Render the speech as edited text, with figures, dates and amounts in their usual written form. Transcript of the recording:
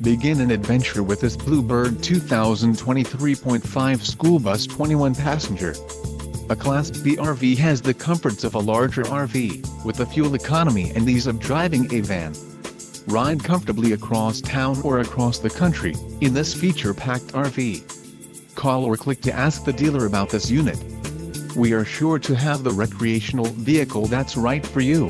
Begin an adventure with this Bluebird 2023.5 school bus 21 passenger. A Class B RV has the comforts of a larger RV, with the fuel economy and ease of driving a van. Ride comfortably across town or across the country, in this feature-packed RV. Call or click to ask the dealer about this unit. We are sure to have the recreational vehicle that's right for you.